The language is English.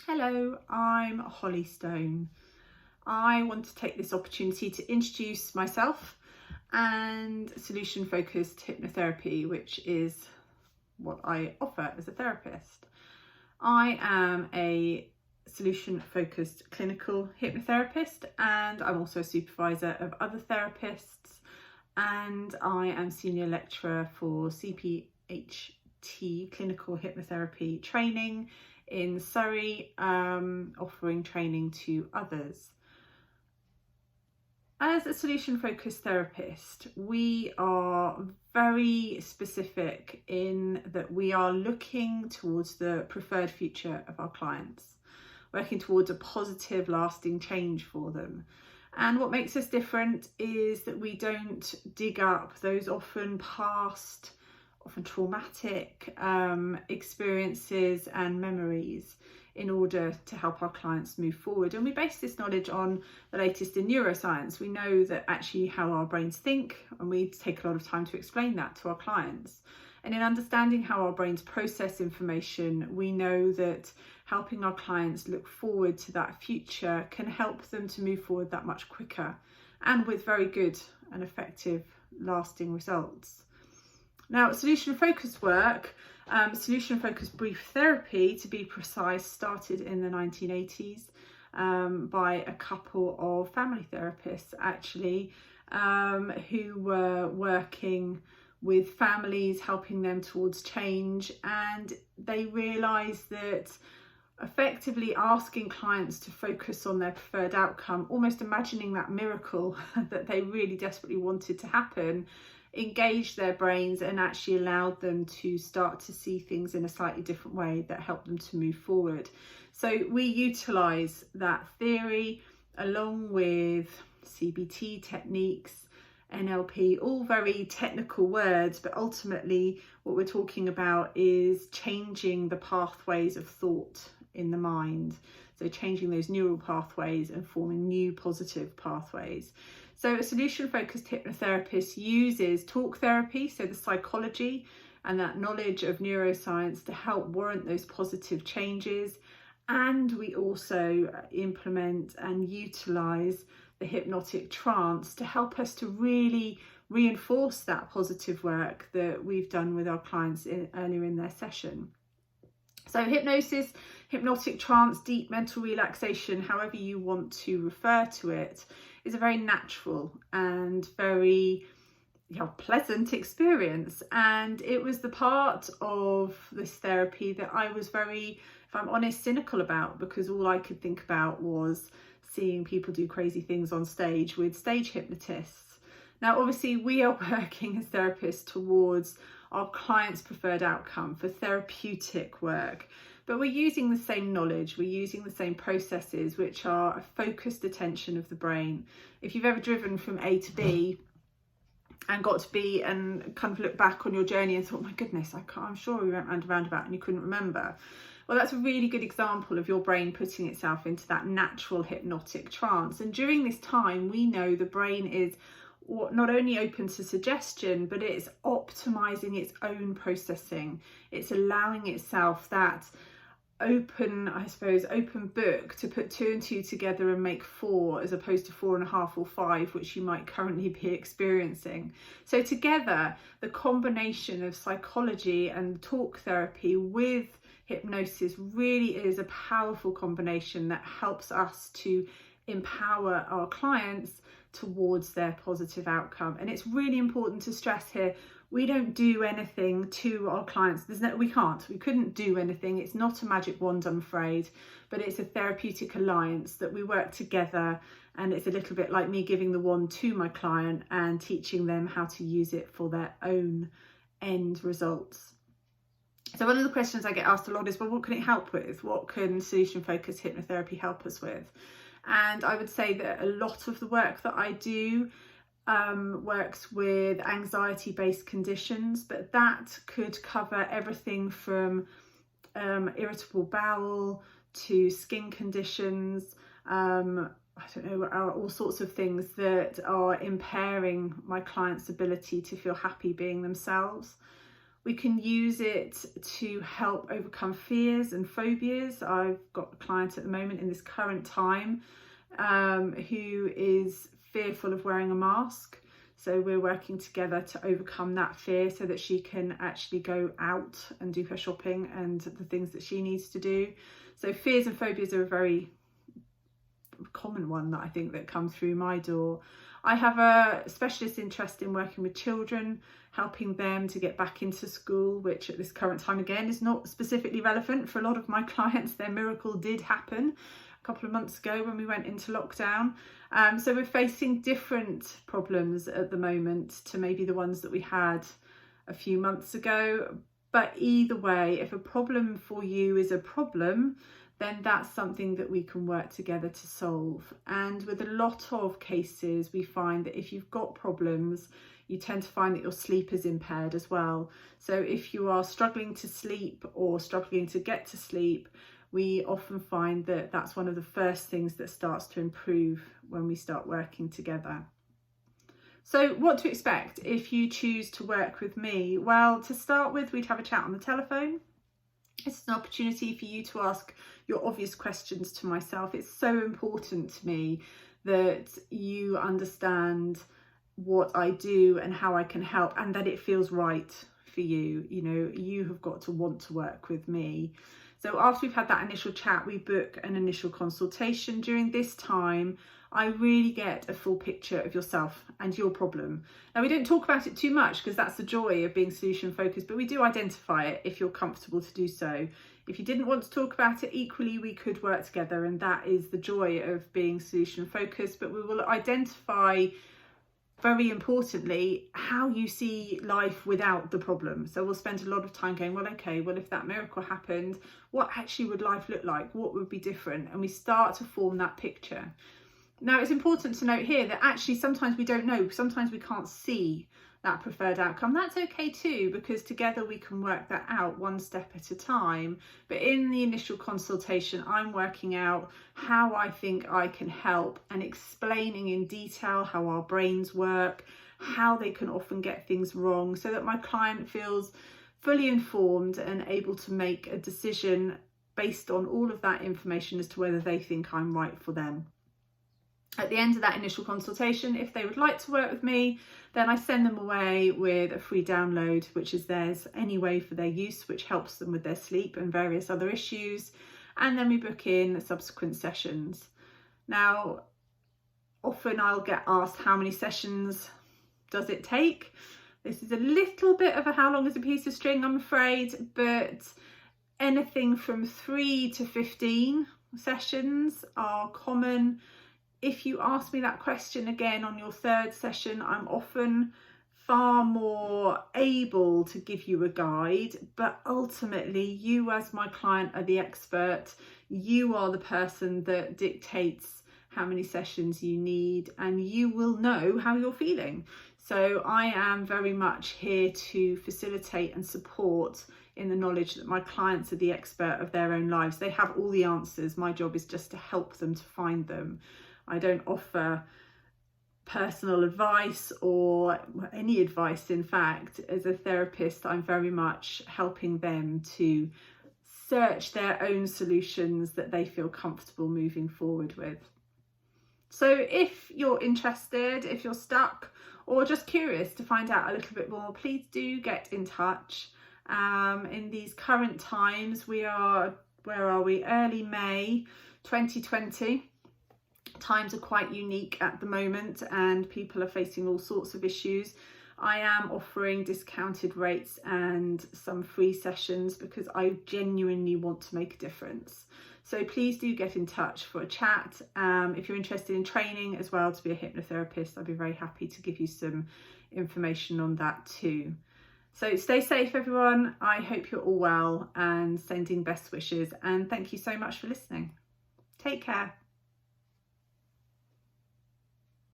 Hello, I'm Holly Stone. I want to take this opportunity to introduce myself and Solution Focused Hypnotherapy, which is what I offer as a therapist. I am a Solution Focused clinical hypnotherapist, and I'm also a supervisor of other therapists, and I am senior lecturer for CPHT clinical hypnotherapy training in Surrey, offering training to others. As a solution focused therapist, we are very specific in that we are looking towards the preferred future of our clients, working towards a positive, lasting change for them. And what makes us different is that we don't dig up those often past, often traumatic experiences and memories in order to help our clients move forward. And we base this knowledge on the latest in neuroscience. We know that actually how our brains think, and we take a lot of time to explain that to our clients. And in understanding how our brains process information, we know that helping our clients look forward to that future can help them to move forward that much quicker and with very good and effective lasting results. Now, solution focused work, solution focused brief therapy to be precise, started in the 1980s by a couple of family therapists actually, who were working with families, helping them towards change, and they realised that effectively asking clients to focus on their preferred outcome, almost imagining that miracle that they really desperately wanted to happen, engaged their brains and actually allowed them to start to see things in a slightly different way that helped them to move forward. So we utilise that theory along with CBT techniques, NLP, all very technical words, but ultimately what we're talking about is changing the pathways of thought in the mind. So changing those neural pathways and forming new positive pathways. So a solution-focused hypnotherapist uses talk therapy, so the psychology and that knowledge of neuroscience to help warrant those positive changes. And we also implement and utilise the hypnotic trance to help us to really reinforce that positive work that we've done with our clients earlier in their session. So hypnosis, hypnotic trance, deep mental relaxation, however you want to refer to it, is a very natural and very pleasant experience. And it was the part of this therapy that I was very, if I'm honest, cynical about, because all I could think about was seeing people do crazy things on stage with stage hypnotists. Now, obviously, we are working as therapists towards our client's preferred outcome for therapeutic work, but we're using the same knowledge, we're using the same processes, which are a focused attention of the brain. If you've ever driven from A to B and got to B and kind of looked back on your journey and thought, my goodness, I'm sure we went round a roundabout and you couldn't remember. Well, that's a really good example of your brain putting itself into that natural hypnotic trance. And during this time, we know the brain is not only open to suggestion, but it's optimizing its own processing. It's allowing itself that open book to put 2 and 2 together and make 4, as opposed to 4.5 or 5, which you might currently be experiencing. So together, the combination of psychology and talk therapy with hypnosis really is a powerful combination that helps us to empower our clients towards their positive outcome. And it's really important to stress here, we don't do anything to our clients. We couldn't do anything. It's not a magic wand, I'm afraid, but it's a therapeutic alliance that we work together. And it's a little bit like me giving the wand to my client and teaching them how to use it for their own end results. So one of the questions I get asked a lot is, well, what can it help with? What can solution focused hypnotherapy help us with? And I would say that a lot of the work that I do works with anxiety-based conditions, but that could cover everything from irritable bowel to skin conditions, all sorts of things that are impairing my clients' ability to feel happy being themselves. We can use it to help overcome fears and phobias. I've got a client at the moment in this current time who is fearful of wearing a mask. So we're working together to overcome that fear so that she can actually go out and do her shopping and the things that she needs to do. So fears and phobias are a very common one that I think that comes through my door. I have a specialist interest in working with children, helping them to get back into school, which at this current time again is not specifically relevant for a lot of my clients. Their miracle did happen a couple of months ago when we went into lockdown. So we're facing different problems at the moment to maybe the ones that we had a few months ago. But either way, if a problem for you is a problem, then that's something that we can work together to solve. And with a lot of cases, we find that if you've got problems, you tend to find that your sleep is impaired as well. So if you are struggling to sleep or struggling to get to sleep, we often find that that's one of the first things that starts to improve when we start working together. So what to expect if you choose to work with me? Well, to start with, we'd have a chat on the telephone. It's an opportunity for you to ask your obvious questions to myself. It's so important to me that you understand what I do and how I can help, and that it feels right for you. You know, you have got to want to work with me. So after we've had that initial chat, we book an initial consultation. During this time, I really get a full picture of yourself and your problem. Now, we don't talk about it too much because that's the joy of being solution focused, but we do identify it if you're comfortable to do so. If you didn't want to talk about it, equally, we could work together, and that is the joy of being solution focused. But we will identify, very importantly, how you see life without the problem. So we'll spend a lot of time going, well, okay, well, if that miracle happened, what actually would life look like? What would be different? And we start to form that picture. Now, it's important to note here that actually sometimes we don't know, sometimes we can't see that preferred outcome. That's okay too, because together we can work that out one step at a time. But in the initial consultation, I'm working out how I think I can help and explaining in detail how our brains work, how they can often get things wrong, so that my client feels fully informed and able to make a decision based on all of that information as to whether they think I'm right for them. At the end of that initial consultation, if they would like to work with me, then I send them away with a free download, which is theirs anyway for their use, which helps them with their sleep and various other issues. And then we book in subsequent sessions. Now, often I'll get asked, how many sessions does it take? This is a little bit of a how long is a piece of string, I'm afraid, but anything from 3 to 15 sessions are common. If you ask me that question again on your third session, I'm often far more able to give you a guide, but ultimately you as my client are the expert. You are the person that dictates how many sessions you need, and you will know how you're feeling. So I am very much here to facilitate and support in the knowledge that my clients are the expert of their own lives. They have all the answers. My job is just to help them to find them. I don't offer personal advice or any advice. In fact, as a therapist, I'm very much helping them to search their own solutions that they feel comfortable moving forward with. So if you're interested, if you're stuck or just curious to find out a little bit more, please do get in touch. In these current times, we are, where are we? Early May 2020. Times are quite unique at the moment and people are facing all sorts of issues. I am offering discounted rates and some free sessions because I genuinely want to make a difference. So please do get in touch for a chat. If you're interested in training as well to be a hypnotherapist, I'd be very happy to give you some information on that too. So stay safe, everyone. I hope you're all well and sending best wishes, and thank you so much for listening. Take care.